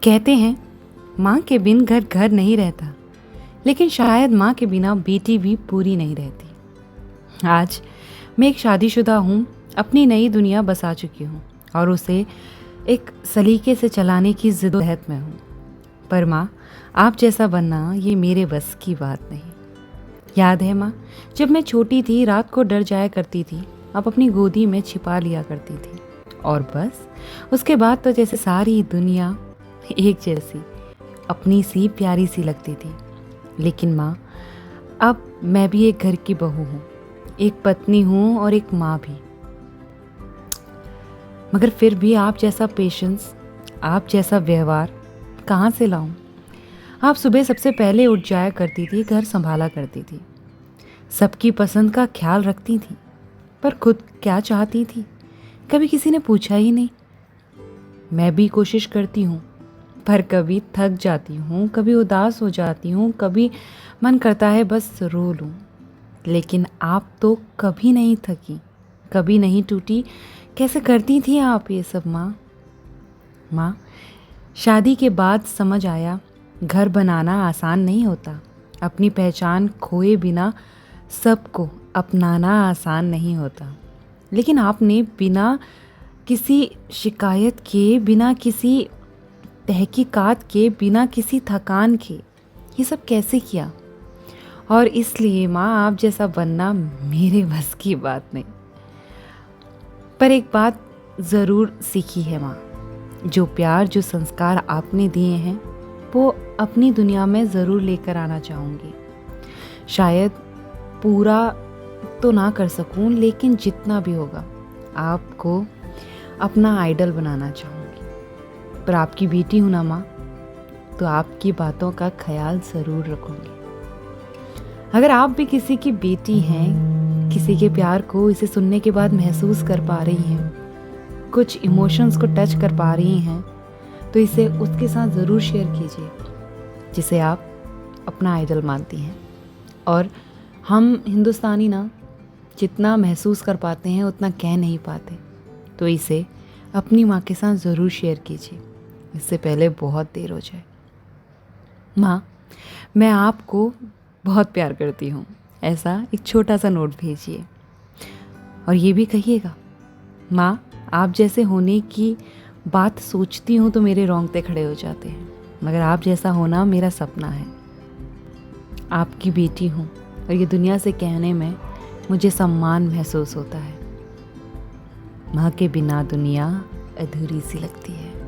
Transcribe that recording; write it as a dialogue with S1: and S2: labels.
S1: कहते हैं माँ के बिन घर घर नहीं रहता, लेकिन शायद माँ के बिना बेटी भी पूरी नहीं रहती। आज मैं एक शादीशुदा हूँ, अपनी नई दुनिया बसा चुकी हूँ और उसे एक सलीके से चलाने की ज़िद्दोजहद में हूँ। पर माँ, आप जैसा बनना ये मेरे बस की बात नहीं। याद है माँ, जब मैं छोटी थी रात को डर जाया करती थी, आप अपनी गोदी में छिपा लिया करती थी और बस उसके बाद तो जैसे सारी दुनिया एक जैसी अपनी सी प्यारी सी लगती थी। लेकिन माँ, अब मैं भी एक घर की बहू हूँ, एक पत्नी हूँ और एक माँ भी। मगर फिर भी आप जैसा पेशेंस, आप जैसा व्यवहार कहाँ से लाऊं? आप सुबह सबसे पहले उठ जाया करती थी, घर संभाला करती थी, सबकी पसंद का ख्याल रखती थी, पर खुद क्या चाहती थी कभी किसी ने पूछा ही नहीं। मैं भी कोशिश करती हूँ, पर कभी थक जाती हूँ, कभी उदास हो जाती हूँ, कभी मन करता है बस रो लूँ। लेकिन आप तो कभी नहीं थकी, कभी नहीं टूटी। कैसे करती थी आप ये सब माँ? माँ, शादी के बाद समझ आया घर बनाना आसान नहीं होता। अपनी पहचान खोए बिना सबको अपनाना आसान नहीं होता। लेकिन आपने बिना किसी शिकायत के, बिना किसी तहकीकात के, बिना किसी थकान के ये सब कैसे किया? और इसलिए माँ, आप जैसा बनना मेरे बस की बात नहीं। पर एक बात ज़रूर सीखी है माँ, जो प्यार, जो संस्कार आपने दिए हैं वो अपनी दुनिया में ज़रूर लेकर आना चाहूँगी। शायद पूरा तो ना कर सकूँ, लेकिन जितना भी होगा आपको अपना आइडल बनाना चाहूँगी। पर आपकी बेटी हूँ ना माँ, तो आपकी बातों का ख्याल ज़रूर रखूँगी। अगर आप भी किसी की बेटी हैं, किसी के प्यार को इसे सुनने के बाद महसूस कर पा रही हैं, कुछ इमोशंस को टच कर पा रही हैं, तो इसे उसके साथ ज़रूर शेयर कीजिए जिसे आप अपना आइडल मानती हैं। और हम हिंदुस्तानी ना जितना महसूस कर पाते हैं उतना कह नहीं पाते, तो इसे अपनी माँ के साथ ज़रूर शेयर कीजिए, इससे पहले बहुत देर हो जाए। माँ, मैं आपको बहुत प्यार करती हूँ, ऐसा एक छोटा सा नोट भेजिए। और ये भी कहिएगा, माँ, आप जैसे होने की बात सोचती हूँ तो मेरे रोंगटे खड़े हो जाते हैं, मगर आप जैसा होना मेरा सपना है। आपकी बेटी हूँ और ये दुनिया से कहने में मुझे सम्मान महसूस होता है। माँ के बिना दुनिया अधूरी सी लगती है।